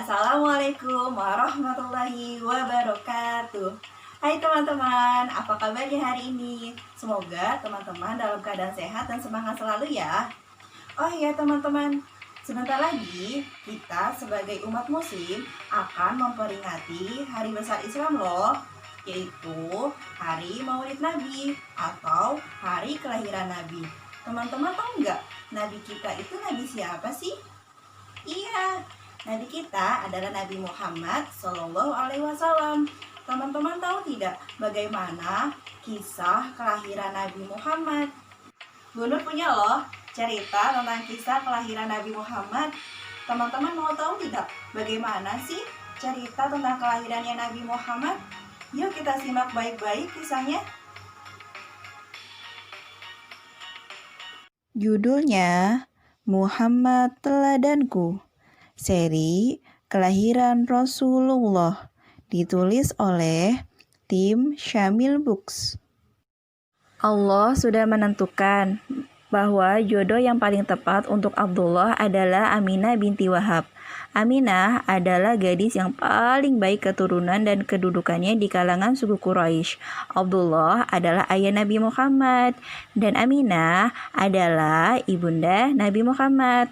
Assalamualaikum warahmatullahi wabarakatuh. Hai teman-teman, apa kabar di hari ini? Semoga teman-teman dalam keadaan sehat dan semangat selalu ya. Oh ya teman-teman, sebentar lagi kita sebagai umat muslim akan memperingati hari besar Islam loh, yaitu hari Maulid Nabi atau hari kelahiran Nabi. Teman-teman tahu nggak Nabi kita itu Nabi siapa sih? Iya, Nabi kita adalah Nabi Muhammad Shallallahu Alaihi Wasallam. Teman-teman tahu tidak bagaimana kisah kelahiran Nabi Muhammad? Gunur punya loh cerita tentang kisah kelahiran Nabi Muhammad. Teman-teman mau tahu tidak bagaimana sih cerita tentang kelahirannya Nabi Muhammad? Yuk kita simak baik-baik kisahnya. Judulnya Muhammad Teladanku, seri Kelahiran Rasulullah, ditulis oleh tim Syamil Books. Allah sudah menentukan bahwa jodoh yang paling tepat untuk Abdullah adalah Aminah binti Wahab. Aminah adalah gadis yang paling baik keturunan dan kedudukannya di kalangan suku Quraisy. Abdullah adalah ayah Nabi Muhammad dan Aminah adalah ibunda Nabi Muhammad.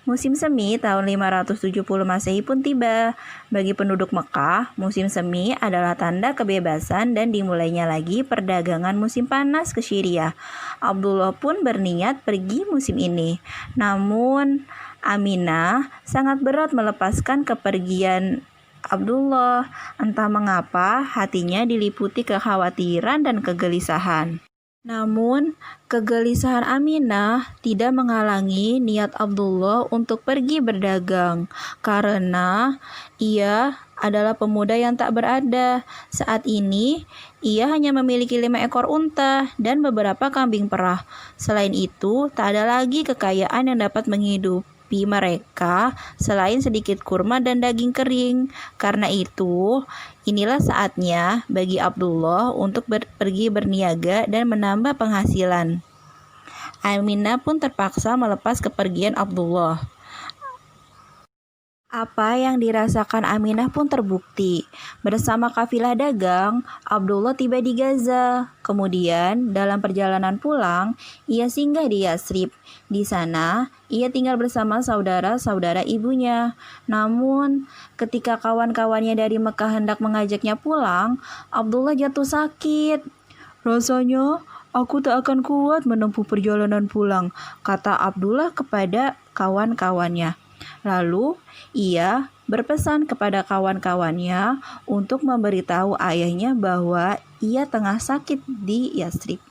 Musim semi tahun 570 Masehi pun tiba. Bagi penduduk Mekah, musim semi adalah tanda kebebasan dan dimulainya lagi perdagangan musim panas ke Syria. Abdullah pun berniat pergi musim ini. Namun, Aminah sangat berat melepaskan kepergian Abdullah. Entah mengapa hatinya diliputi kekhawatiran dan kegelisahan. Namun, kegelisahan Aminah tidak menghalangi niat Abdullah untuk pergi berdagang karena ia adalah pemuda yang tak berada. Saat ini, ia hanya memiliki 5 ekor unta dan beberapa kambing perah. Selain itu, tak ada lagi kekayaan yang dapat menghidupi mereka selain sedikit kurma dan daging kering. Karena itu, inilah saatnya bagi Abdullah untuk pergi berniaga dan menambah penghasilan. Aminah pun terpaksa melepas kepergian Abdullah. Apa yang dirasakan Aminah pun terbukti. Bersama kafilah dagang, Abdullah tiba di Gaza. Kemudian, dalam perjalanan pulang, ia singgah di Yatsrib. Di sana, ia tinggal bersama saudara-saudara ibunya. Namun, ketika kawan-kawannya dari Mekah hendak mengajaknya pulang, Abdullah jatuh sakit. "Rasanya, aku tak akan kuat menempuh perjalanan pulang," kata Abdullah kepada kawan-kawannya. Lalu, ia berpesan kepada kawan-kawannya untuk memberitahu ayahnya bahwa ia tengah sakit di Yatsrib.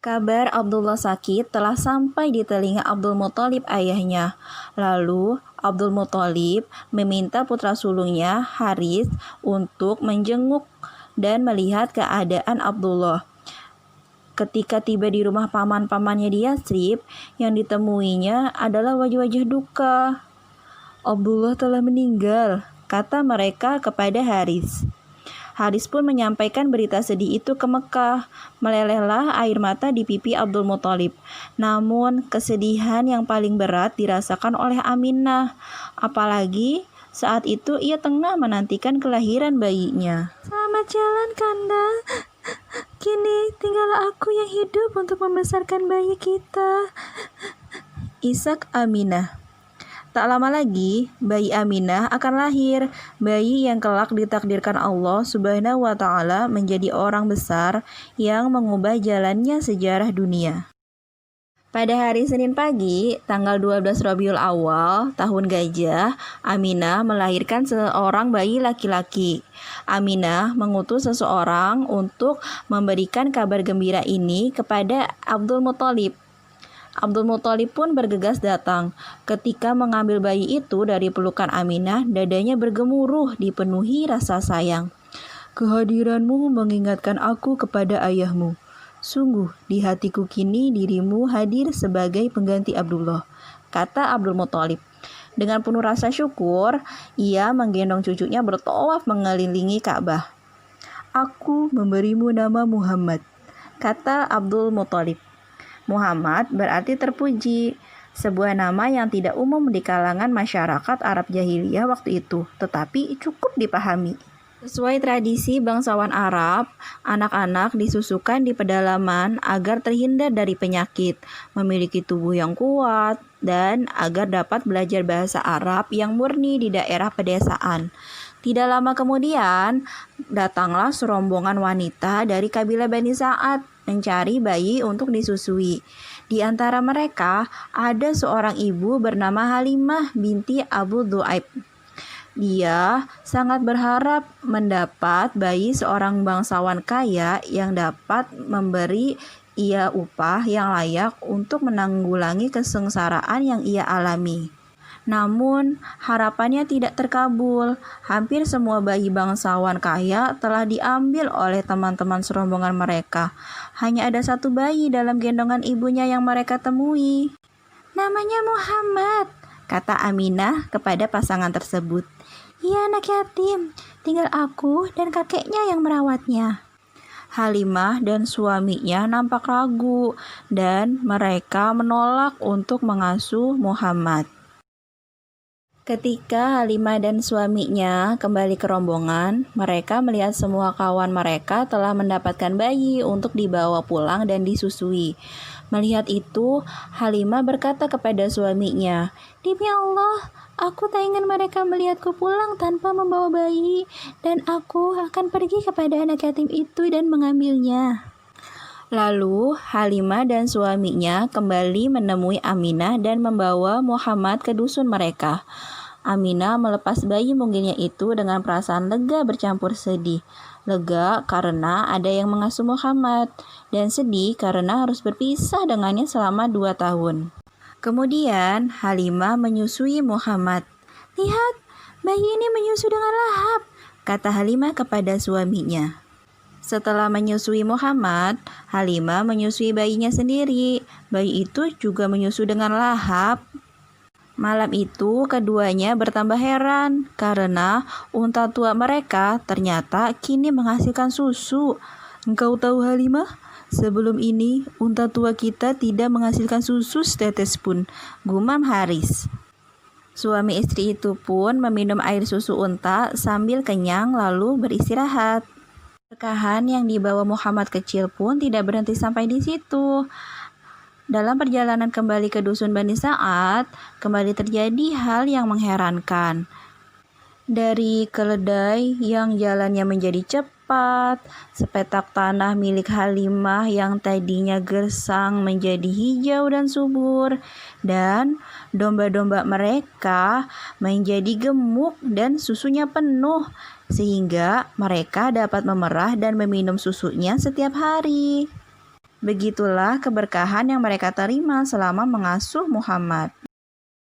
Kabar Abdullah sakit telah sampai di telinga Abdul Muthalib ayahnya. Lalu, Abdul Muthalib meminta putra sulungnya Haris untuk menjenguk dan melihat keadaan Abdullah. Ketika tiba di rumah paman-pamannya di Yatsrib, yang ditemuinya adalah wajah-wajah duka. "Abdullah telah meninggal," kata mereka kepada Haris. Haris pun menyampaikan berita sedih itu ke Mekah. Melelehlah air mata di pipi Abdul Muthalib. Namun, kesedihan yang paling berat dirasakan oleh Aminah. Apalagi saat itu ia tengah menantikan kelahiran bayinya. "Selamat jalan, Kanda. Kini tinggal aku yang hidup untuk membesarkan bayi kita," isak Aminah. Tak lama lagi, bayi Aminah akan lahir. Bayi yang kelak ditakdirkan Allah Subhanahu wa Ta'ala menjadi orang besar yang mengubah jalannya sejarah dunia. Pada hari Senin pagi, tanggal 12 Rabiul Awal, tahun Gajah, Aminah melahirkan seorang bayi laki-laki. Aminah mengutus seseorang untuk memberikan kabar gembira ini kepada Abdul Muthalib. Abdul Muthalib pun bergegas datang. Ketika mengambil bayi itu dari pelukan Aminah, dadanya bergemuruh dipenuhi rasa sayang. "Kehadiranmu mengingatkan aku kepada ayahmu. Sungguh, di hatiku kini dirimu hadir sebagai pengganti Abdullah," kata Abdul Muthalib. Dengan penuh rasa syukur, ia menggendong cucunya bertawaf mengelilingi Ka'bah. "Aku memberimu nama Muhammad," kata Abdul Muthalib. Muhammad berarti terpuji. sebuah nama yang tidak umum di kalangan masyarakat Arab jahiliyah waktu itu, tetapi cukup dipahami. Sesuai tradisi bangsawan Arab, anak-anak disusukan di pedalaman agar terhindar dari penyakit, memiliki tubuh yang kuat, dan agar dapat belajar bahasa Arab yang murni di daerah pedesaan. Tidak lama kemudian, datanglah serombongan wanita dari kabilah Bani Sa'ad mencari bayi untuk disusui. Di antara mereka ada seorang ibu bernama Halimah binti Abu Dhu'aib. Dia sangat berharap mendapat bayi seorang bangsawan kaya yang dapat memberi ia upah yang layak untuk menanggulangi kesengsaraan yang ia alami. Namun, harapannya tidak terkabul. Hampir semua bayi bangsawan kaya telah diambil oleh teman-teman serombongan mereka. Hanya ada satu bayi dalam gendongan ibunya yang mereka temui. "Namanya Muhammad," kata Aminah kepada pasangan tersebut. "Ia anak yatim, tinggal aku dan kakeknya yang merawatnya." Halimah dan suaminya nampak ragu dan mereka menolak untuk mengasuh Muhammad. Ketika Halimah dan suaminya kembali ke rombongan, mereka melihat semua kawan mereka telah mendapatkan bayi untuk dibawa pulang dan disusui. Melihat itu, Halimah berkata kepada suaminya, "Demi Allah, aku tak ingin mereka melihatku pulang tanpa membawa bayi, dan aku akan pergi kepada anak yatim itu dan mengambilnya." Lalu Halimah dan suaminya kembali menemui Aminah dan membawa Muhammad ke dusun mereka. Aminah melepas bayi mungilnya itu dengan perasaan lega bercampur sedih. Lega karena ada yang mengasuh Muhammad, dan sedih karena harus berpisah dengannya selama 2 tahun. Kemudian Halimah menyusui Muhammad. "Lihat, bayi ini menyusu dengan lahap," kata Halimah kepada suaminya. Setelah menyusui Muhammad, Halimah menyusui bayinya sendiri. Bayi itu juga menyusu dengan lahap. Malam itu keduanya bertambah heran karena unta tua mereka ternyata kini menghasilkan susu. "Engkau tahu Halimah, sebelum ini unta tua kita tidak menghasilkan susu setetes pun," gumam Haris. Suami istri itu pun meminum air susu unta sambil kenyang lalu beristirahat. Keberkahan yang dibawa Muhammad kecil pun tidak berhenti sampai di situ. Dalam perjalanan kembali ke dusun Bani Sa'ad, kembali terjadi hal yang mengherankan. Dari keledai yang jalannya menjadi cepat, sepetak tanah milik Halimah yang tadinya gersang menjadi hijau dan subur, dan domba-domba mereka menjadi gemuk dan susunya penuh, sehingga mereka dapat memerah dan meminum susunya setiap hari. Begitulah keberkahan yang mereka terima selama mengasuh Muhammad.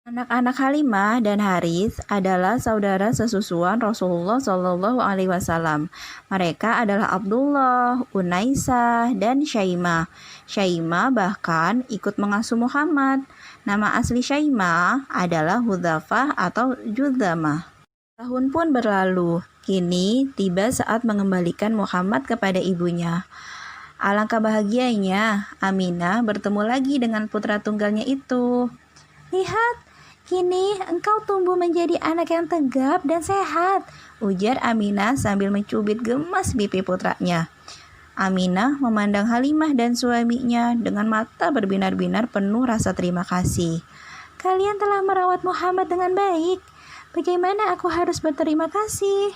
Anak-anak Halimah dan Haris adalah saudara sesusuan Rasulullah SAW. Mereka adalah Abdullah, Unaisah, dan Syaimah. Syaimah bahkan ikut mengasuh Muhammad. Nama asli Syaimah adalah Hudzafah atau Judzamah. Tahun pun berlalu. Kini tiba saat mengembalikan Muhammad kepada ibunya. Alangkah bahagianya, Aminah bertemu lagi dengan putra tunggalnya itu. "Lihat, kini engkau tumbuh menjadi anak yang tegap dan sehat," ujar Aminah sambil mencubit gemas pipi putranya. Aminah memandang Halimah dan suaminya dengan mata berbinar-binar penuh rasa terima kasih. "Kalian telah merawat Muhammad dengan baik. Bagaimana aku harus berterima kasih?"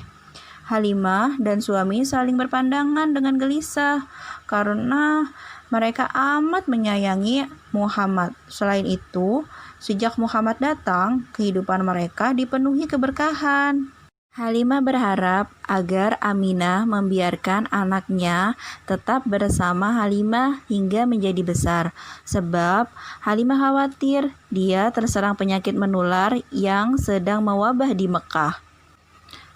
Halimah dan suami saling berpandangan dengan gelisah karena mereka amat menyayangi Muhammad. Selain itu, sejak Muhammad datang, kehidupan mereka dipenuhi keberkahan. Halimah berharap agar Aminah membiarkan anaknya tetap bersama Halimah hingga menjadi besar, sebab Halimah khawatir dia terserang penyakit menular yang sedang mewabah di Mekah.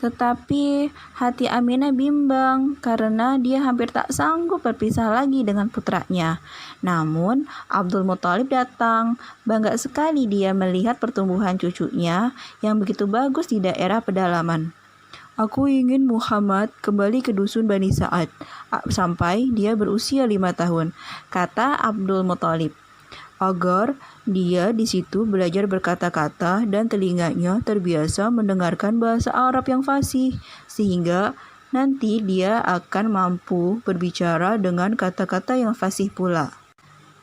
Tetapi hati Aminah bimbang karena dia hampir tak sanggup berpisah lagi dengan putranya. Namun Abdul Muthalib datang. Bangga sekali dia melihat pertumbuhan cucunya yang begitu bagus di daerah pedalaman. "Aku ingin Muhammad kembali ke dusun Bani Sa'ad sampai dia berusia 5 tahun, kata Abdul Muthalib. agar dia di situ belajar berkata-kata dan telinganya terbiasa mendengarkan bahasa Arab yang fasih, sehingga nanti dia akan mampu berbicara dengan kata-kata yang fasih pula.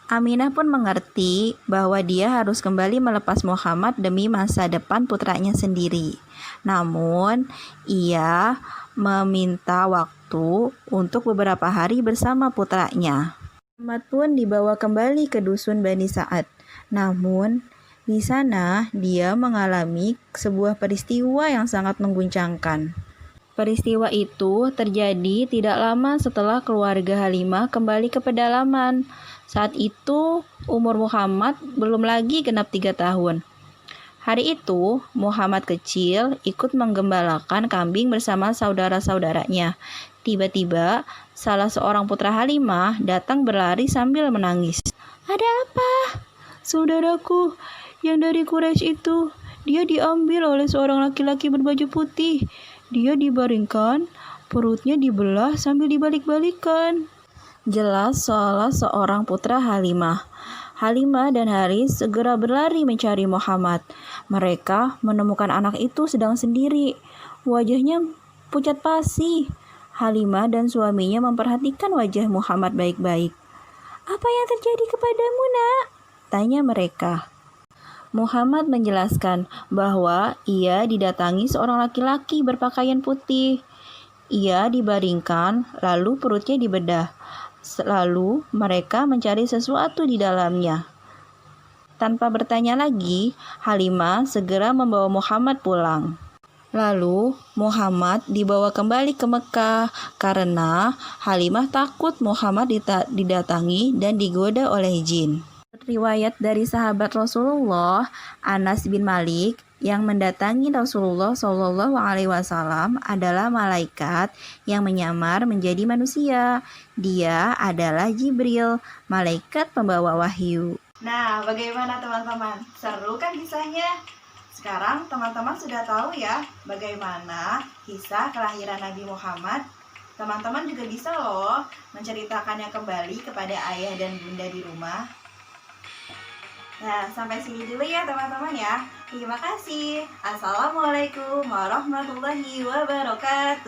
Aminah pun mengerti bahwa dia harus kembali melepas Muhammad demi masa depan putranya sendiri. Namun, ia meminta waktu untuk beberapa hari bersama putranya. Muhammad pun dibawa kembali ke dusun Bani Sa'ad. Namun, di sana dia mengalami sebuah peristiwa yang sangat mengguncangkan. Peristiwa itu terjadi tidak lama setelah keluarga Halimah kembali ke pedalaman. Saat itu, umur Muhammad belum lagi genap 3 tahun. Hari itu, Muhammad kecil ikut menggembalakan kambing bersama saudara-saudaranya. Tiba-tiba, salah seorang putra Halimah datang berlari sambil menangis. "Ada apa?" "Saudaraku, yang dari Quraisy itu, dia diambil oleh seorang laki-laki berbaju putih. Dia dibaringkan, perutnya dibelah sambil dibalik-balikan," jelas salah seorang putra Halimah. Halimah dan Haris segera berlari mencari Muhammad. Mereka menemukan anak itu sedang sendiri. Wajahnya pucat pasi. Halimah dan suaminya memperhatikan wajah Muhammad baik-baik. "Apa yang terjadi kepadamu, Nak?" tanya mereka. Muhammad menjelaskan bahwa ia didatangi seorang laki-laki berpakaian putih. Ia dibaringkan, lalu perutnya dibedah. Lalu mereka mencari sesuatu di dalamnya. Tanpa bertanya lagi, Halimah segera membawa Muhammad pulang. Lalu Muhammad dibawa kembali ke Mekah karena Halimah takut Muhammad didatangi dan digoda oleh jin. Riwayat dari sahabat Rasulullah Anas bin Malik yang mendatangi Rasulullah Shallallahu Alaihi Wasallam adalah malaikat yang menyamar menjadi manusia. Dia adalah Jibril, malaikat pembawa wahyu. Nah, bagaimana teman-teman? Seru kan kisahnya? Sekarang teman-teman sudah tahu ya bagaimana kisah kelahiran Nabi Muhammad. Teman-teman juga bisa loh menceritakannya kembali kepada ayah dan bunda di rumah. Nah, sampai sini dulu ya teman-teman ya. Terima kasih. Assalamualaikum warahmatullahi wabarakatuh.